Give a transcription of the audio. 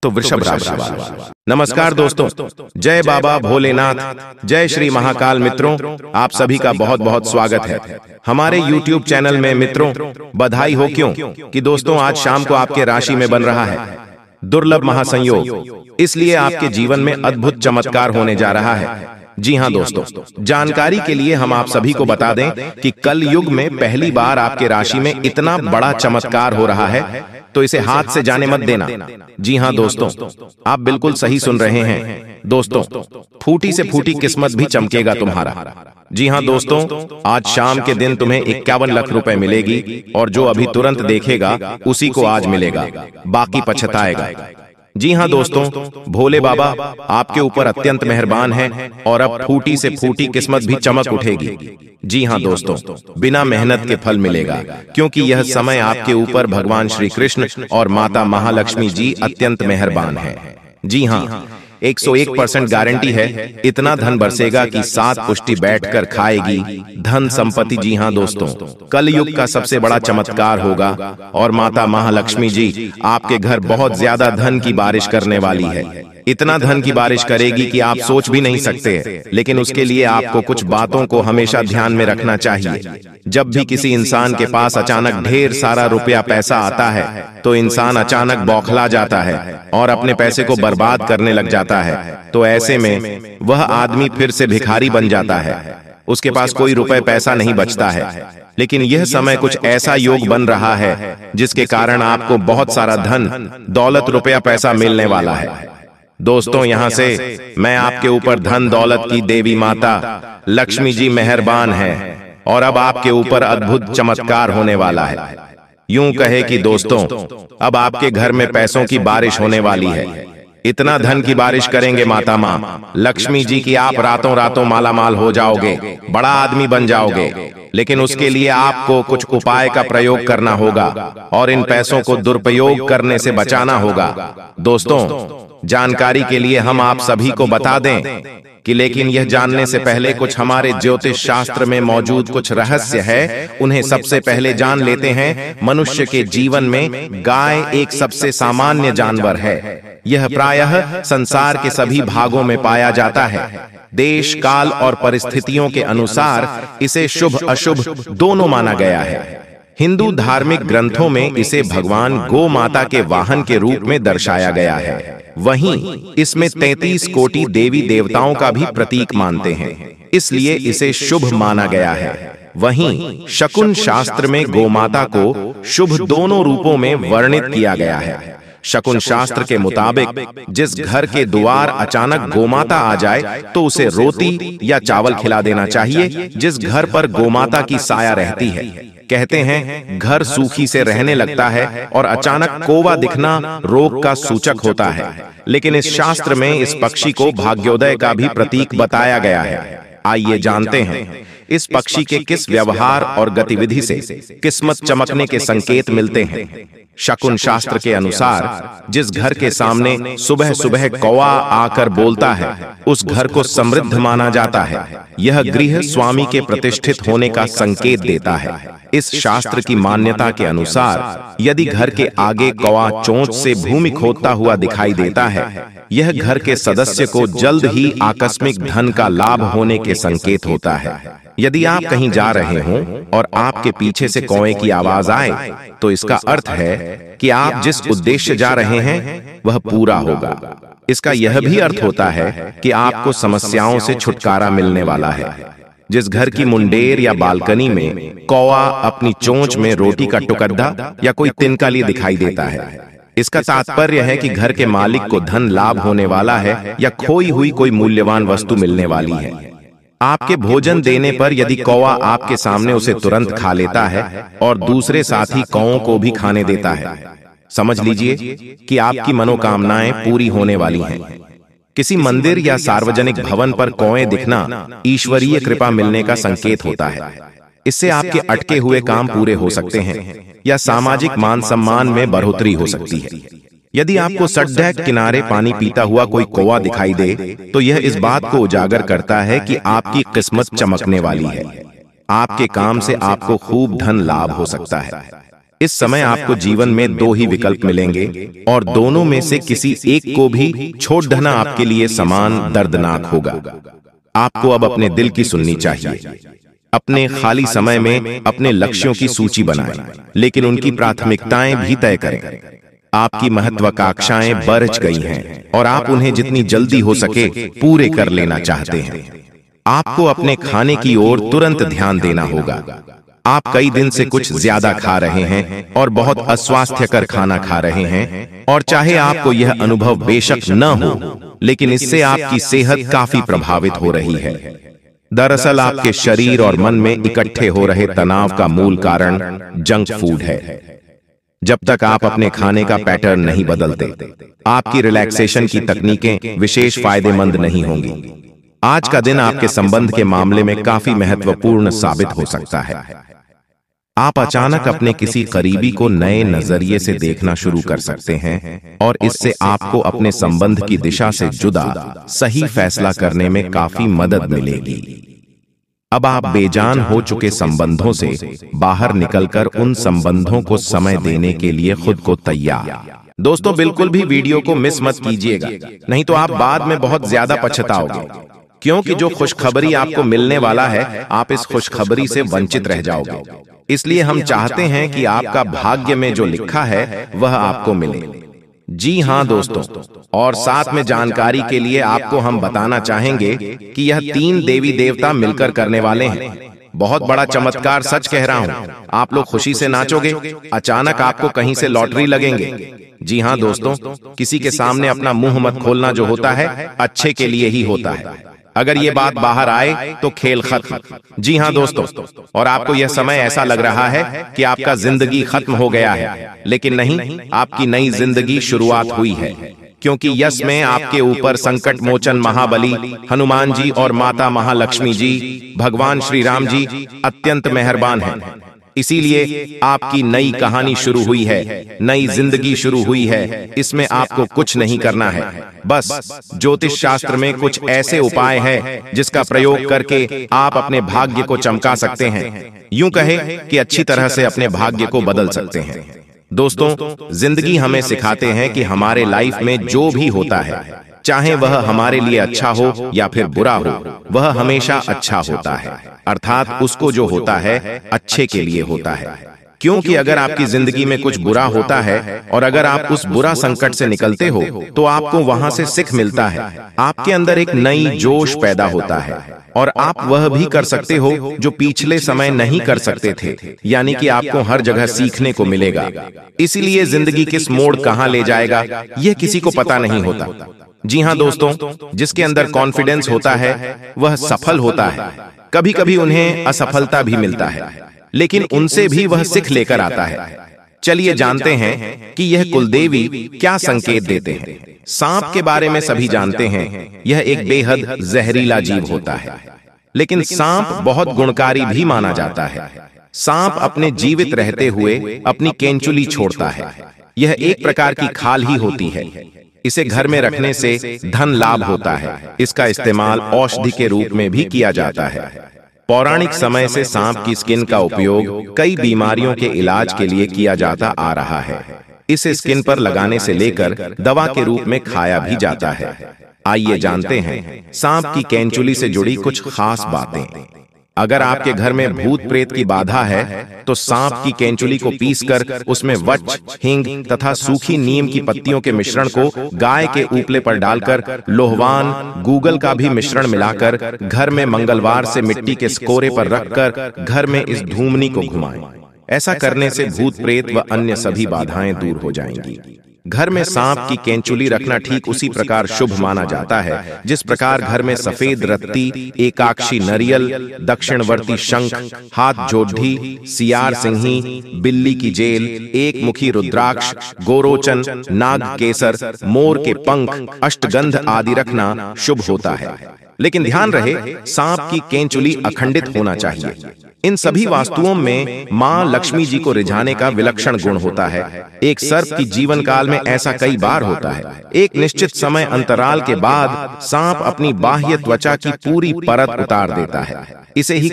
तो वृषभ राशि वाले। नमस्कार दोस्तों, जय बाबा भोलेनाथ, जय श्री महाकाल। मित्रों, आप सभी का बहुत बहुत स्वागत है हमारे YouTube चैनल में। मित्रों, बधाई हो क्यों कि दोस्तों आज शाम को आपके राशि में बन रहा है दुर्लभ महासंयोग, इसलिए आपके जीवन में अद्भुत चमत्कार होने जा रहा है। जी हाँ दोस्तों, जानकारी के लिए हम आप सभी को बता दें कि कल युग में पहली बार आपके राशि में इतना बड़ा चमत्कार हो रहा है, तो इसे हाथ से जाने मत देना। जी हाँ दोस्तों, आप बिल्कुल सही सुन रहे हैं दोस्तों, फूटी से फूटी किस्मत भी चमकेगा तुम्हारा। जी हाँ दोस्तों, आज शाम के दिन तुम्हें 51 लाख रुपए मिलेगी, और जो अभी तुरंत देखेगा उसी को आज मिलेगा, बाकी पछताएगा। जी हाँ दोस्तों, भोले बाबा आपके ऊपर अत्यंत मेहरबान हैं और अब फूटी से फूटी किस्मत भी चमक उठेगी। जी हाँ दोस्तों, बिना मेहनत के फल मिलेगा, क्योंकि यह समय आपके ऊपर भगवान श्री कृष्ण और माता महालक्ष्मी जी अत्यंत मेहरबान हैं। जी हाँ, 101% गारंटी है, इतना धन बरसेगा कि 7 पुष्टि बैठकर खाएगी धन संपत्ति। जी हाँ दोस्तों, कल युग का सबसे बड़ा चमत्कार होगा और माता महालक्ष्मी जी आपके घर बहुत ज्यादा धन की बारिश करने वाली है। इतना धन की बारिश करेगी कि आप सोच भी नहीं सकते। लेकिन उसके लिए आपको कुछ बातों को हमेशा ध्यान में रखना चाहिए। जब भी किसी इंसान के पास अचानक ढेर सारा रुपया पैसा आता है, तो इंसान अचानक बौखला जाता है और अपने पैसे को बर्बाद करने लग जाता है। तो ऐसे में वह आदमी फिर से भिखारी बन जाता है, उसके पास कोई रुपए पैसा नहीं बचता है। लेकिन यह समय कुछ ऐसा योग बन रहा है जिसके कारण आपको बहुत सारा धन दौलत रुपया पैसा मिलने वाला है। दोस्तों, यहाँ से मैं आपके ऊपर धन दौलत की देवी माता लक्ष्मी जी मेहरबान है और अब आपके ऊपर अद्भुत चमत्कार होने वाला है। यूं कहे कि दोस्तों, अब आपके घर में पैसों की बारिश होने वाली है। इतना धन की बारिश करेंगे माता माँ लक्ष्मी जी की आप रातों रातों मालामाल हो जाओगे, बड़ा आदमी बन जाओगे। लेकिन उसके लिए आपको कुछ उपाय का प्रयोग करना होगा और इन पैसों को दुरुपयोग करने से बचाना होगा। दोस्तों, जानकारी के लिए हम आप सभी को बता दें कि लेकिन यह जानने से पहले कुछ हमारे ज्योतिष शास्त्र में मौजूद कुछ रहस्य है, उन्हें सबसे पहले जान लेते हैं। मनुष्य के जीवन में गाय एक सबसे सामान्य जानवर है। यह प्रायः संसार के सभी भागों में पाया जाता है। देश, काल और परिस्थितियों के अनुसार इसे शुभ अशुभ दोनों माना गया है। हिंदू धार्मिक ग्रंथों में इसे भगवान गो माता के वाहन के रूप में दर्शाया गया है। वहीं इसमें 33 कोटि देवी देवताओं का भी प्रतीक मानते हैं, इसलिए इसे शुभ माना गया है। वहीं शकुन शास्त्र में गोमाता को शुभ दोनों रूपों में वर्णित किया गया है। शकुन शास्त्र के मुताबिक जिस घर के द्वार अचानक गोमाता आ जाए तो उसे रोटी या चावल खिला देना चाहिए। जिस घर पर गोमाता की साया रहती है, कहते हैं घर सूखी से रहने लगता है और अचानक कौवा दिखना रोग का सूचक होता है। लेकिन इस शास्त्र में इस पक्षी को भाग्योदय का भी प्रतीक बताया गया है। आइए जानते हैं इस पक्षी के किस व्यवहार और गतिविधि से किस्मत चमकने के संकेत मिलते हैं। शकुन शास्त्र के अनुसार जिस घर के सामने सुबह सुबह कौवा आकर बोलता है, उस घर को समृद्ध माना जाता है। यह गृह स्वामी के प्रतिष्ठित होने का संकेत देता है। इस शास्त्र की मान्यता के अनुसार यदि घर के आगे कौवा चोंच से भूमि खोदता हुआ दिखाई देता है, यह घर के सदस्य को जल्द ही आकस्मिक धन का लाभ होने के संकेत होता है। यदि आप कहीं जा रहे हों और आपके पीछे से कौवे की आवाज आए, तो इसका अर्थ है कि आप जिस उद्देश्य जा रहे हैं वह पूरा होगा। इसका यह भी अर्थ होता है कि आपको समस्याओं से छुटकारा मिलने वाला है। जिस घर की मुंडेर या बालकनी में कौवा अपनी चोंच में रोटी का टुकड़ा या कोई तिनका लिए दिखाई देता है, इसका तात्पर्य है कि घर के मालिक को धन लाभ होने वाला है या खोई हुई कोई मूल्यवान वस्तु मिलने वाली है। आपके भोजन देने पर यदि कौवा आपके सामने उसे तुरंत खा लेता है और दूसरे साथी कौवों को भी खाने देता है, समझ लीजिए कि आपकी मनोकामनाएं पूरी होने वाली हैं। किसी मंदिर या सार्वजनिक भवन पर कौवे दिखना ईश्वरीय कृपा मिलने का संकेत होता है। इससे आपके अटके हुए काम पूरे हो सकते हैं या सामाजिक मान सम्मान में बढ़ोतरी हो सकती है। यदि आपको सड़क किनारे पानी पीता हुआ कोई कौवा दिखाई दे, तो यह इस बात को उजागर करता है कि आपकी किस्मत चमकने वाली है। आपके काम से आपको खूब धन लाभ हो सकता है। इस समय आपको जीवन में दो ही विकल्प मिलेंगे और दोनों में से किसी एक को भी छोड़ देना आपके लिए समान दर्दनाक होगा। आपको अब अपने दिल की सुननी चाहिए। अपने खाली समय में अपने लक्ष्यों की सूची बनाएं, लेकिन उनकी प्राथमिकताएं भी तय करें। आपकी महत्वाकांक्षाएं बढ़ गई हैं और आप उन्हें जितनी जल्दी हो सके पूरे कर लेना चाहते हैं। आपको अपने खाने की ओर तुरंत ध्यान देना होगा। आप कई दिन से कुछ ज्यादा खा रहे हैं और बहुत अस्वास्थ्यकर खाना खा रहे हैं, और चाहे आपको यह अनुभव बेशक न हो, लेकिन इससे आपकी सेहत काफी प्रभावित हो रही है। दरअसल आपके शरीर और मन में इकट्ठे हो रहे तनाव का मूल कारण जंक फूड है। जब तक आप अपने खाने का पैटर्न नहीं बदलते, आपकी रिलैक्सेशन की तकनीकें विशेष फायदेमंद नहीं होंगी। आज का दिन आपके संबंध के मामले में काफी महत्वपूर्ण साबित हो सकता है। आप अचानक अपने किसी करीबी को नए नजरिए से देखना शुरू कर सकते हैं और इससे आपको अपने संबंध की दिशा से जुदा सही फैसला करने में काफी मदद मिलेगी। अब आप बेजान हो चुके संबंधों से बाहर निकलकर उन संबंधों को समय देने के लिए खुद को तैयार। दोस्तों, बिल्कुल भी वीडियो को मिस मत कीजिएगा, नहीं तो आप बाद में बहुत ज्यादा पछताओगे, क्योंकि जो खुशखबरी आपको मिलने वाला है, आप इस खुशखबरी से वंचित रह जाओगे। इसलिए हम चाहते हैं कि आपका भाग्य में जो लिखा है वह आपको मिले। जी हाँ दोस्तों, और साथ में जानकारी के लिए आपको हम बताना चाहेंगे कि यह 3 देवी देवता मिलकर करने वाले हैं। बहुत बड़ा चमत्कार, सच कह रहा हूँ। आप लोग खुशी से नाचोगे, अचानक आपको कहीं से लॉटरी लगेंगे। जी हाँ दोस्तों, किसी के सामने अपना मुंह मत खोलना जो होता है अच्छे के लिए ही होता है। अगर ये बात बाहर आए तो खेल खत्म। जी हाँ दोस्तों, और आपको यह समय ऐसा लग रहा है कि आपका जिंदगी खत्म हो गया है, लेकिन नहीं, आपकी नई जिंदगी शुरुआत हुई है, क्योंकि यश में आपके ऊपर संकट मोचन महाबली हनुमान जी और माता महालक्ष्मी जी, भगवान श्री राम जी अत्यंत मेहरबान हैं। इसीलिए आपकी नई कहानी शुरू हुई है, नई जिंदगी शुरू हुई है। इसमें आपको कुछ नहीं करना है, बस ज्योतिष शास्त्र में कुछ ऐसे उपाय हैं जिसका प्रयोग करके आप अपने भाग्य को चमका सकते हैं। यूं कहे कि अच्छी तरह से अपने भाग्य को बदल सकते हैं। दोस्तों, जिंदगी हमें सिखाते हैं कि हमारे लाइफ में जो भी होता है, चाहे वह हमारे लिए अच्छा हो या फिर बुरा हो, वह हमेशा अच्छा होता है। अर्थात उसको जो होता है अच्छे के लिए होता है। क्योंकि अगर आपकी जिंदगी में कुछ बुरा होता है और अगर आप उस बुरा संकट से निकलते हो तो आपको वहां से सीख मिलता है, आपके अंदर एक नई जोश पैदा होता है और आप वह भी कर सकते हो जो पिछले समय नहीं कर सकते थे। यानी कि आपको हर जगह सीखने को मिलेगा। इसीलिए जिंदगी किस मोड़ कहां ले जाएगा यह किसी को पता नहीं होता। जी हाँ दोस्तों, जिसके अंदर कॉन्फिडेंस होता है वह सफल होता है। कभी कभी उन्हें असफलता भी मिलता है, लेकिन उनसे भी वह सीख लेकर आता है। चलिए जानते हैं कि यह कुलदेवी क्या संकेत देते हैं। सांप के बारे में सभी जानते हैं, यह एक बेहद जहरीला जीव होता है, लेकिन सांप बहुत गुणकारी भी माना जाता है। सांप अपने जीवित रहते हुए अपनी केंचुली छोड़ता है। यह एक प्रकार की खाल ही होती है। इसे घर में रखने से धन लाभ होता है। इसका इस्तेमाल औषधि के रूप में भी किया जाता है। पौराणिक समय से सांप की स्किन का उपयोग कई बीमारियों के इलाज के लिए किया जाता आ रहा है। इसे स्किन पर लगाने से लेकर दवा के रूप में खाया भी जाता है। आइए जानते हैं सांप की केंचुली से जुड़ी कुछ खास बातें। अगर आपके घर में भूत प्रेत की बाधा है तो सांप की केंचुली को पीसकर उसमें वच, हींग तथा सूखी नीम की पत्तियों के मिश्रण को गाय के उपले पर डालकर लोहवान, गूगल का भी मिश्रण मिलाकर घर में मंगलवार से मिट्टी के स्कोरे पर रखकर घर में इस धूमनी को घुमाएं। ऐसा करने से भूत प्रेत व अन्य सभी बाधाएं दूर हो जाएंगी। घर में सांप की केंचुली रखना ठीक उसी प्रकार शुभ माना जाता है जिस प्रकार घर में सफेद रत्ती, एकाक्षी नरियल, दक्षिणवर्ती शंख, हाथ जोड़ी, सियार सिंही, बिल्ली की जेल, एक मुखी रुद्राक्ष, गोरोचन, नाग केसर, मोर के पंख, अष्टगंध आदि रखना शुभ होता है। लेकिन ध्यान रहे, सांप की केंचुली अखंडित होना चाहिए। इन सभी वास्तुओं में मां लक्ष्मी जी को रिझाने का विलक्षण गुण होता है। एक सर्प की जीवन काल में ऐसा कई बार होता है। एक निश्चित समय अंतराल के बाद सांप अपनी बाह्य त्वचा की पूरी परत उतार देता है। इसे ही